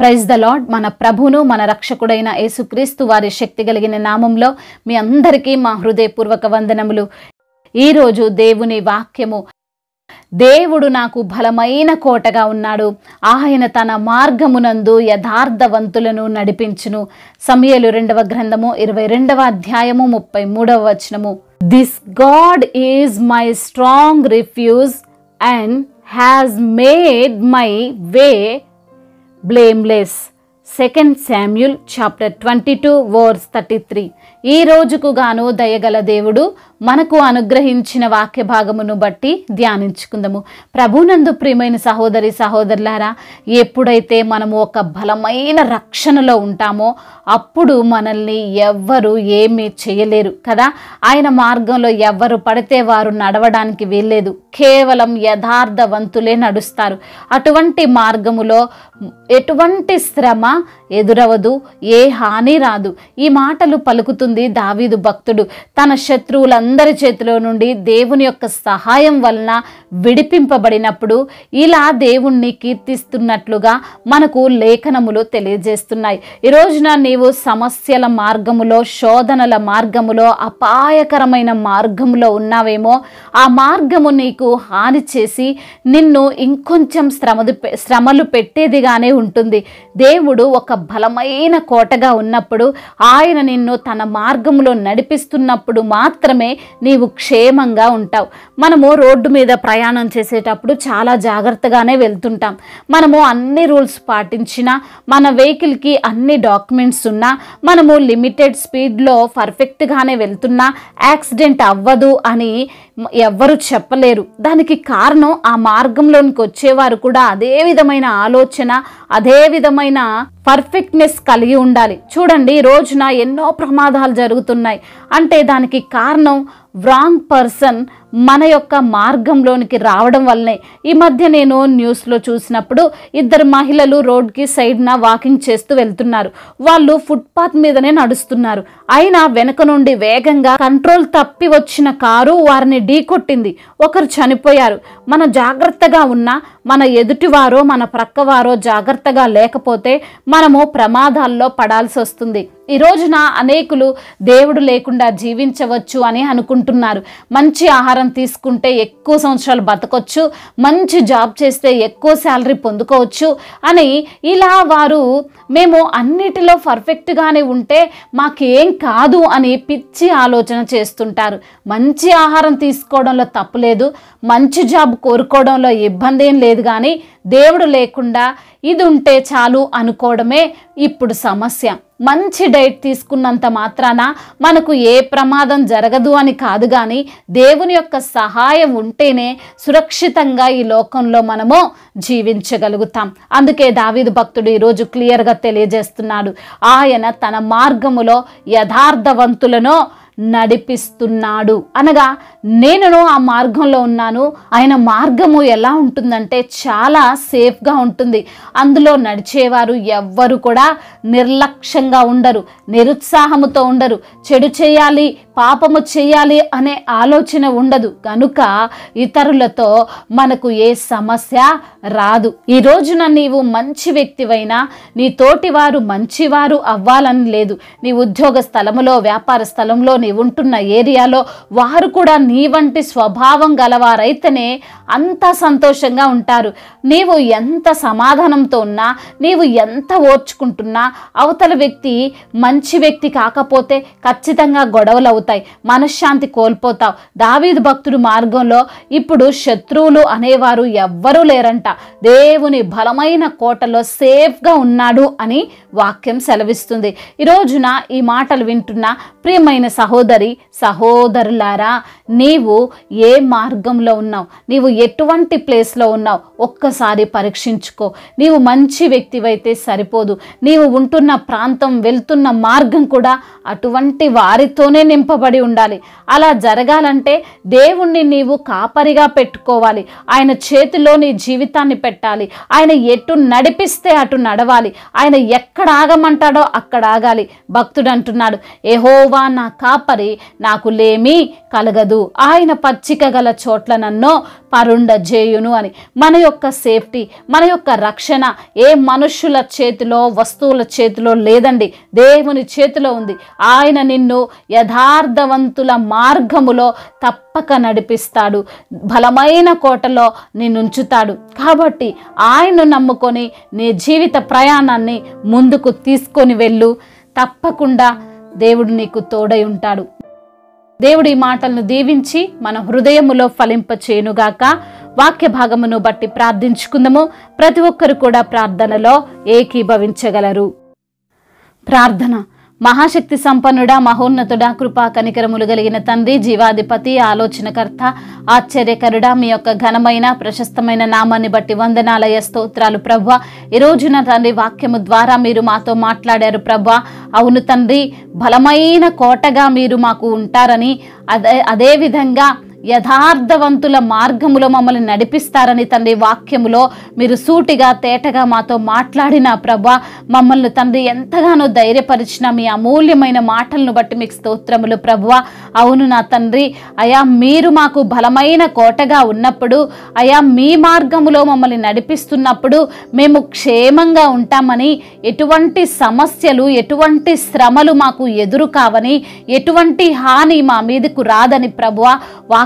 Praise the lord. మన ప్రభువును మన రక్షకుడైన యేసుక్రీస్తు వారి శక్తి కలిగిన నామంలో మీ అందరికీ మా హృదయపూర్వక వందనములు. ఈరోజు దేవుని వాక్యము, దేవుడు నాకు బలమైన కోటగా ఉన్నాడు, ఆయన తన మార్గమునందు యథార్థవంతులను నడిపించును. సమూయేలు 2వ గ్రంథము 22వ అధ్యాయము 33వ వచనము. This God is my strong refuse and has made my way blameless. 2 Samuel chapter 22 verse 33. ఈ రోజుకు గాను దయగల దేవుడు మనకు అనుగ్రహించిన వాక్య భాగమును బట్టి ధ్యానించుకుందాము. ప్రభునందు ప్రియమైన సహోదరి సహోదరులారా, ఎప్పుడైతే మనము ఒక బలమైన రక్షణలో ఉంటామో అప్పుడు మనల్ని ఎవ్వరు ఏమీ చేయలేరు కదా. ఆయన మార్గంలో ఎవ్వరు పడితే వారు నడవడానికి వీల్లేదు. కేవలం యథార్థవంతులే నడుస్తారు. అటువంటి మార్గములో ఎటువంటి శ్రమ ఎదురవదు, ఏ హాని రాదు. ఈ మాటలు పలుకుతుంది దావీదు భక్తుడు. తన శత్రువులందరి చేతిలో నుండి దేవుని యొక్క సహాయం వలన విడిపింపబడినప్పుడు ఇలా దేవుణ్ణి కీర్తిస్తున్నట్లుగా మనకు లేఖనములు తెలియజేస్తున్నాయి. ఈ రోజున నీవు సమస్యల మార్గములో, శోధనల మార్గములో, అపాయకరమైన మార్గములో ఉన్నావేమో, ఆ మార్గము నీకు హాని చేసి నిన్ను ఇంకొంచెం శ్రమలు పెట్టేదిగానే ఉంటుంది. దేవుడు ఒక బలమైన కోటగా ఉన్నప్పుడు, ఆయన నిన్ను తన మార్గంలో నడిపిస్తున్నప్పుడు మాత్రమే నీవు క్షేమంగా ఉంటావు. మనము రోడ్డు మీద ప్రయాణం చేసేటప్పుడు చాలా జాగ్రత్తగానే వెళ్తుంటాం. మనము అన్ని రూల్స్ పాటించినా, మన వెహికల్కి అన్ని డాక్యుమెంట్స్ ఉన్నా, మనము లిమిటెడ్ స్పీడ్లో పర్ఫెక్ట్గానే వెళ్తున్నా యాక్సిడెంట్ అవ్వదు అని ఎవ్వరు చెప్పలేరు. దానికి కారణం ఆ మార్గంలోనికి వచ్చేవారు కూడా అదే విధమైన ఆలోచన, అదే విధమైన పర్ఫెక్ట్నెస్ కలిగి ఉండాలి. చూడండి, ఈ రోజున ఎన్నో ప్రమాదాలు జరుగుతున్నాయి అంటే దానికి కారణం రాంగ్ పర్సన్ మన యొక్క మార్గంలోనికి రావడం వల్లనే. ఈ మధ్య నేను న్యూస్లో చూసినప్పుడు 2 మహిళలు రోడ్కి సైడ్న వాకింగ్ చేస్తూ వెళ్తున్నారు. వాళ్ళు ఫుట్పాత్ మీదనే నడుస్తున్నారు. అయినా వెనక నుండి వేగంగా కంట్రోల్ తప్పి వచ్చిన కారు వారిని ఢీకొట్టింది. ఒకరు చనిపోయారు. మన జాగ్రత్తగా ఉన్నా, మన ఎదుటివారో మన ప్రక్కవారో జాగ్రత్తగా లేకపోతే మనము ప్రమాదాల్లో పడాల్సి వస్తుంది. ఈ రోజున అనేకులు దేవుడు లేకుండా జీవించవచ్చు అని అనుకుంటున్నారు. మంచి ఆహారం తీసుకుంటే ఎక్కువ సంవత్సరాలు బతకొచ్చు, మంచి జాబ్ చేస్తే ఎక్కువ శాలరీ పొందుకోవచ్చు అని ఇలా వారు మేము అన్నిటిలో పర్ఫెక్ట్గానే ఉంటే మాకేం కాదు అని పిచ్చి ఆలోచన చేస్తుంటారు. మంచి ఆహారం తీసుకోవడంలో తప్పు లేదు, మంచి జాబ్ కోరుకోవడంలో ఇబ్బంది ఏం లేదు. కానీ దేవుడు లేకుండా ఇది ఉంటే చాలు అనుకోవడమే ఇప్పుడు సమస్య. మంచి డైట్ తీసుకున్నంత మాత్రాన మనకు ఏ ప్రమాదం జరగదు అని కాదు, కానీ దేవుని యొక్క సహాయం ఉంటేనే సురక్షితంగా ఈ లోకంలో మనము జీవించగలుగుతాం. అందుకే దావీదు భక్తుడు ఈరోజు క్లియర్గా తెలియజేస్తున్నాడు, ఆయన తన మార్గములో యథార్థవంతులను నడిపిస్తున్నాడు అనగా నేను ఆ మార్గంలో ఉన్నాను. ఆయన మార్గము ఎలా ఉంటుందంటే చాలా సేఫ్గా ఉంటుంది. అందులో నడిచేవారు ఎవ్వరు కూడా నిర్లక్ష్యంగా ఉండరు, నిరుత్సాహముతో ఉండరు, చెడు చేయాలి, పాపము చేయాలి అనే ఆలోచన ఉండదు. కనుక ఇతరులతో మనకు ఏ సమస్య రాదు. ఈ రోజున నీవు మంచి వ్యక్తివైనా నీ తోటి వారు మంచివారు అవ్వాలని లేదు. నీ ఉద్యోగ స్థలములో, వ్యాపార స్థలంలో, నీ ఉంటున్న ఏరియాలో వారు కూడా నీ వంటి స్వభావం గలవారైతేనే అంత సంతోషంగా ఉంటారు. నీవు ఎంత సమాధానంతో ఉన్నా, నీవు ఎంత ఓర్చుకుంటున్నా, అవతల వ్యక్తి మంచి వ్యక్తి కాకపోతే ఖచ్చితంగా గొడవలు అవుతాయి, మనశ్శాంతి కోల్పోతావు. దావీదు భక్తుడు మార్గంలో ఇప్పుడు శత్రువులు అనేవారు ఎవ్వరూ లేరంట. దేవుని బలమైన కోటలో సేఫ్గా ఉన్నాడు అని వాక్యం సెలవిస్తుంది. ఈ రోజున ఈ మాటలు వింటున్న ప్రియమైన సహోదరి సహోదరులారా, నీవు ఏ మార్గంలో ఉన్నావు, నీవు ఎటువంటి ప్లేస్లో ఉన్నావు ఒక్కసారి పరీక్షించుకో. నీవు మంచి వ్యక్తివైతే సరిపోదు, నీవు ఉంటున్న ప్రాంతం, వెళ్తున్న మార్గం కూడా అటువంటి వారితోనే నింపబడి ఉండాలి. అలా జరగాలంటే దేవుణ్ణి నీవు కాపరిగా పెట్టుకోవాలి. ఆయన చేతిలో నీ జీవితాన్ని పెట్టాలి. ఆయన ఎటు నడిపిస్తే అటు నడవాలి. ఆయన ఎక్కడ ఆగమంటాడో అక్కడ ఆగాలి. భక్తుడు అంటున్నాడు, యెహోవా నా కాపరి, నాకు లేమి కలగదు. ఆయన పచ్చిక గల చోట్ల నన్ను పరుండజేయును అని. మన యొక్క సేఫ్టీ, మన యొక్క రక్షణ ఏ మనుషుల చేతిలో, వస్తువుల చేతిలో లేదండి, దేవుని చేతిలో ఉంది. ఆయన నిన్ను యథార్థవంతుల మార్గములో తప్పక నడిపిస్తాడు, బలమైన కోటలో నిన్నుంచుతాడు. కాబట్టి ఆయన్ను నమ్ముకొని నీ జీవిత ప్రయాణాన్ని ముందుకు తీసుకొని వెళ్ళు. తప్పకుండా దేవుడు నీకు తోడై ఉంటాడు. దేవుడు ఈ మాటలను దీవించి మన హృదయములో ఫలింపచేయునుగాక. వాక్య భాగమును బట్టి ప్రార్థించుకుందాము. ప్రతి ఒక్కరు కూడా ప్రార్థనలో ఏకీభవించగలరు. ప్రార్థన. మహాశక్తి సంపన్నుడా, మహోన్నతుడా, కృపా కనికరములు కలిగిన తండ్రి, జీవాధిపతి, ఆలోచనకర్త, ఆశ్చర్యకరుడా, మీ యొక్క ఘనమైన ప్రశస్తమైన నామాన్ని బట్టి వందనాలయ స్తోత్రాలు ప్రభువా. ఈ రోజున తండ్రి వాక్యము ద్వారా మీరు మాతో మాట్లాడారు ప్రభువా. అవును తండ్రి, బలమైన కోటగా మీరు మాకు ఉంటారని, అదే విధంగా యథార్థవంతుల మార్గములో మమ్మల్ని నడిపిస్తారని తండ్రి వాక్యములో మీరు సూటిగా తేటగా మాతో మాట్లాడిన ప్రభా, మమ్మల్ని తండ్రి ఎంతగానో ధైర్యపరిచిన మీ అమూల్యమైన మాటలను బట్టి మీకు స్తోత్రములు ప్రభువా. అవును నా తండ్రి, అయా మీరు మాకు బలమైన కోటగా ఉన్నప్పుడు, అయా మీ మార్గములో మమ్మల్ని నడిపిస్తున్నప్పుడు మేము క్షేమంగా ఉంటామని, ఎటువంటి సమస్యలు, ఎటువంటి శ్రమలు మాకు ఎదురు కావని, ఎటువంటి హాని మా మీదకు రాదని ప్రభువా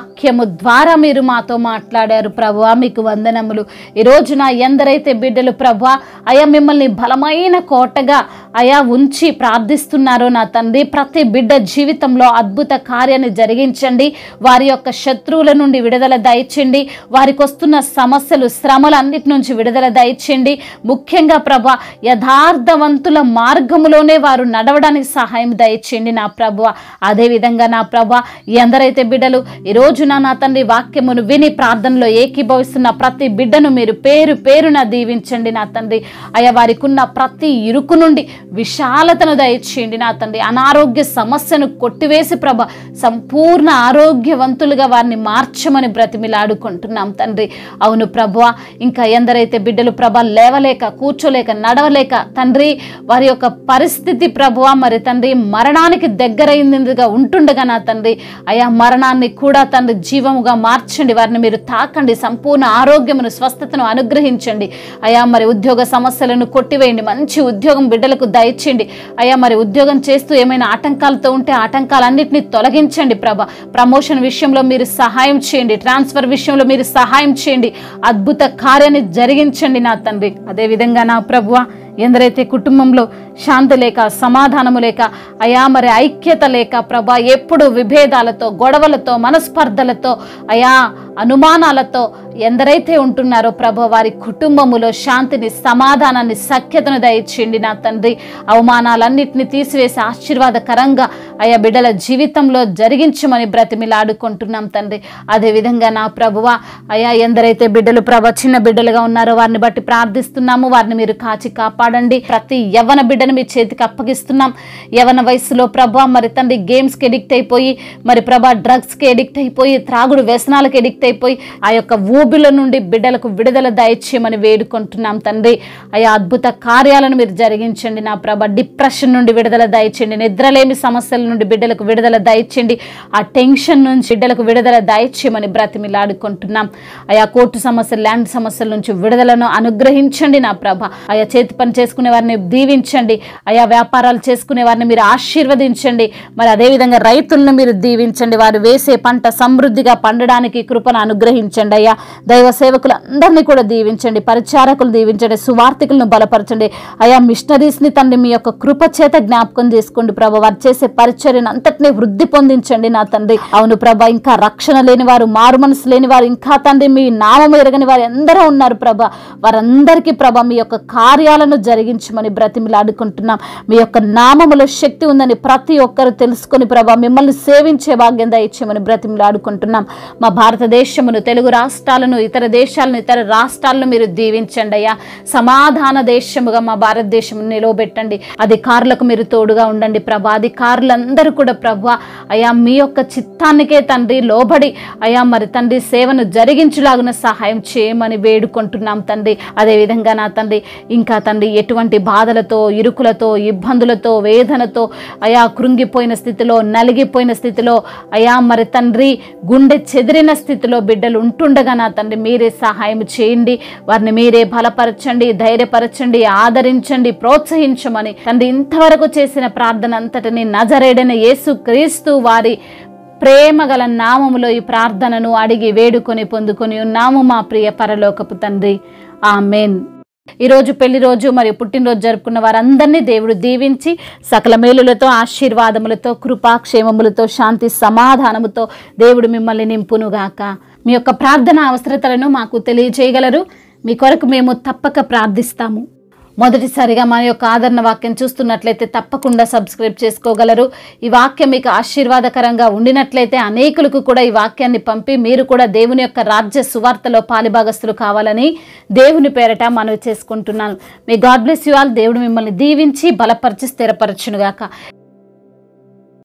వాక్యము ద్వారా మీరు మాతో మాట్లాడారు ప్రభువా. మీకు వందనములు. ఈ రోజున ఎందరైతే బిడ్డలు ప్రభువా అయా మిమ్మల్ని బలమైన కోటగా అయా ఉంచి ప్రార్థిస్తున్నారో నా తండ్రి, ప్రతి బిడ్డ జీవితంలో అద్భుత కార్యాన్ని జరిగించండి. వారి యొక్క శత్రువుల నుండి విడుదల దయచేయండి. వారికి వస్తున్న సమస్యలు, శ్రమలన్నిటి నుంచి విడుదల దయచేయండి. ముఖ్యంగా ప్రభువా యథార్థవంతుల మార్గములోనే వారు నడవడానికి సహాయం దయచేయండి నా ప్రభువా. అదేవిధంగా నా ప్రభువా ఎందరైతే బిడ్డలు ఈ రోజున నా తండ్రి వాక్యమును విని ప్రార్థనలో ఏకీభవిస్తున్న ప్రతి బిడ్డను మీరు పేరు పేరున దీవించండి నా తండ్రి. అయ్యా వారికి ఉన్న ప్రతి ఇరుకు నుండి విశాలతను దయచేయండి నా తండ్రి. అనారోగ్య సమస్యను కొట్టివేసి ప్రభ సంపూర్ణ ఆరోగ్యవంతులుగా వారిని మార్చమని బ్రతిమిలాడుకుంటున్నాం తండ్రి. అవును ప్రభువా, ఇంకా ఎందరైతే బిడ్డలు ప్రభ లేవలేక, కూర్చోలేక, నడవలేక తండ్రి వారి యొక్క పరిస్థితి ప్రభువా మరి తండ్రి మరణానికి దగ్గరైందిగా ఉంటుండగా నా తండ్రి అయా మరణాన్ని కూడా తండ్రి జీవముగా మార్చండి. వారిని మీరు తాకండి, సంపూర్ణ ఆరోగ్యమును, స్వస్థతను అనుగ్రహించండి. అయా మరి ఉద్యోగ సమస్యలను కొట్టివేయండి. మంచి ఉద్యోగం బిడ్డలకు దయచేయండి. అయా మరి ఉద్యోగం చేస్తూ ఏమైనా ఆటంకాలతో ఉంటే ఆటంకాలన్నింటినీ తొలగించండి ప్రభ. ప్రమోషన్ విషయంలో మీరు సహాయం చేయండి. ట్రాన్స్ఫర్ విషయంలో మీరు సహాయం చేయండి. అద్భుత కార్యాన్ని జరిగించండి నా తండ్రి. అదేవిధంగా నా ప్రభువా ఎందరైతే కుటుంబంలో శాంతి లేక, సమాధానము లేక, అయా మరి ఐక్యత లేక ప్రభా ఎప్పుడు విభేదాలతో, గొడవలతో, మనస్పర్ధలతో, అయా అనుమానాలతో ఎందరైతే ఉంటున్నారో ప్రభా వారి కుటుంబములో శాంతిని, సమాధానాన్ని, సఖ్యతను దయచేయండి నా తండ్రి. అవమానాలన్నింటినీ తీసివేసి ఆశీర్వాదకరంగా అయా బిడ్డల జీవితంలో జరిగించమని బ్రతిమిలాడుకుంటున్నాం తండ్రి. అదేవిధంగా నా ప్రభువా అయా ఎందరైతే బిడ్డలు ప్రభ చిన్న బిడ్డలుగా ఉన్నారో వారిని బట్టి ప్రార్థిస్తున్నాము. వారిని మీరు కాచి కాపాడండి. ప్రతి యవ్వన బిడ్డను మీ చేతికి అప్పగిస్తున్నాం. యవ్వన వయసులో ప్రభా మరి తండ్రి గేమ్స్కి ఎడిక్ట్ అయిపోయి, మరి ప్రభా డ్రగ్స్కి ఎడిక్ట్ అయిపోయి, త్రాగుడు వ్యసనాలకు ఎడిక్ట్ అయిపోయి ఆ యొక్క ఊబిల నుండి బిడ్డలకు విడుదల దయచేయమని వేడుకుంటున్నాం తండ్రి. అయా అద్భుత కార్యాలను మీరు జరిగించండి నా ప్రభ. డిప్రెషన్ నుండి విడుదల దయచేయండి. నిద్రలేమి సమస్యల నుండి బిడ్డలకు విడుదల దయచేయండి. ఆ టెన్షన్ నుంచి బిడ్డలకు విడుదల దయచేయమని బ్రతిమిలాడుకుంటున్నాం. అయా కోర్టు సమస్యలు, ల్యాండ్ సమస్యల నుంచి విడుదలను అనుగ్రహించండి నా ప్రభ. అయా చేతి పని చేసుకునే వారిని దీవించండి. అయా వ్యాపారాలు చేసుకునే వారిని మీరు ఆశీర్వదించండి. మరి అదేవిధంగా రైతులను మీరు దీవించండి. వారు వేసే పంట సమృద్ధిగా పండడానికి కృపను అనుగ్రహించండి. అయ్యా దైవ సేవకులందరినీ కూడా దీవించండి. పరిచారకులు దీవించండి. సువార్థికులను బలపరచండి. అయా మిషనరీస్ని తండ్రి మీ యొక్క కృప చేత జ్ఞాపకం చేసుకోండి ప్రభా. వారు చేసే పరిచర్యను అంతటినీ వృద్ధి పొందించండి నా తండ్రి. అవును ప్రభా, ఇంకా రక్షణ లేని వారు, మారు మనసు లేని వారు, ఇంకా తండ్రి మీ నామము ఎరగని వారు ఎందరో ఉన్నారు ప్రభా. వారందరికీ ప్రభా మీ యొక్క కార్యాలను జరిగించమని బ్రతిమిలాడుకుంటున్నాం. మీ యొక్క నామములో శక్తి ఉందని ప్రతి ఒక్కరు తెలుసుకొని ప్రభా మిమ్మల్ని సేవించే భాగ్యం దయచేయమని బ్రతిమిలాడుకుంటున్నాం. మా భారతదేశ దేశమును, తెలుగు రాష్ట్రాలను, ఇతర దేశాలను, ఇతర రాష్ట్రాలను మీరు దీవించండి అయ్యా. సమాధాన దేశముగా మా భారతదేశం నిలవబెట్టండి. అధికారులకు మీరు తోడుగా ఉండండి ప్రభా. అధికారులందరూ కూడా ప్రభా అయ్యా మీ యొక్క చిత్తానికే తండ్రి లోబడి అయ్యా మరి తండ్రి సేవను జరిగించులాగున సహాయం చేయమని వేడుకుంటున్నాం తండ్రి. అదేవిధంగా నా తండ్రి ఇంకా తండ్రి ఎటువంటి బాధలతో, ఇరుకులతో, ఇబ్బందులతో, వేదనతో అయా కృంగిపోయిన స్థితిలో, నలిగిపోయిన స్థితిలో అయా మరి తండ్రి గుండె చెదిరిన స్థితిలో బిడ్డలు ఉంటుండగా నా తండ్రి మీరే సహాయం చేయండి. వారిని మీరే బలపరచండి, ధైర్యపరచండి, ఆదరించండి, ప్రోత్సహించమని తండ్రి ఇంతవరకు చేసిన ప్రార్థన అంతటిని నజరేడైన యేసు క్రీస్తు వారి ప్రేమగల నామములో ఈ ప్రార్థనను అడిగి వేడుకొని పొందుకొని ఉన్నాము మా ప్రియ పరలోకపు తండ్రి. ఆమేన్. ఈరోజు పెళ్లి రోజు మరియు పుట్టినరోజు జరుపుకున్న వారందరినీ దేవుడు దీవించి సకల మేలులతో, ఆశీర్వాదములతో, కృపాక్షేమములతో, శాంతి సమాధానముతో దేవుడు మిమ్మల్ని నింపునుగాక. మీ యొక్క ప్రార్థన అవసరతలను మాకు తెలియజేయగలరు. మీ కొరకు మేము తప్పక ప్రార్థిస్తాము. మొదటిసారిగా మన యొక్క ఆదరణ వాక్యం చూస్తున్నట్లయితే తప్పకుండా సబ్స్క్రైబ్ చేసుకోగలరు. ఈ వాక్యం మీకు ఆశీర్వాదకరంగా ఉండినట్లయితే అనేకులకు కూడా ఈ వాక్యాన్ని పంపి మీరు కూడా దేవుని యొక్క రాజ్య సువార్తలో పాలిభాగస్తులు కావాలని దేవుని పేరట మనవి చేసుకుంటున్నాను. మీ గాడ్ బ్లెస్ యు ఆల్. దేవుడు మిమ్మల్ని దీవించి బలపరిచి స్థిరపరచునుగాక.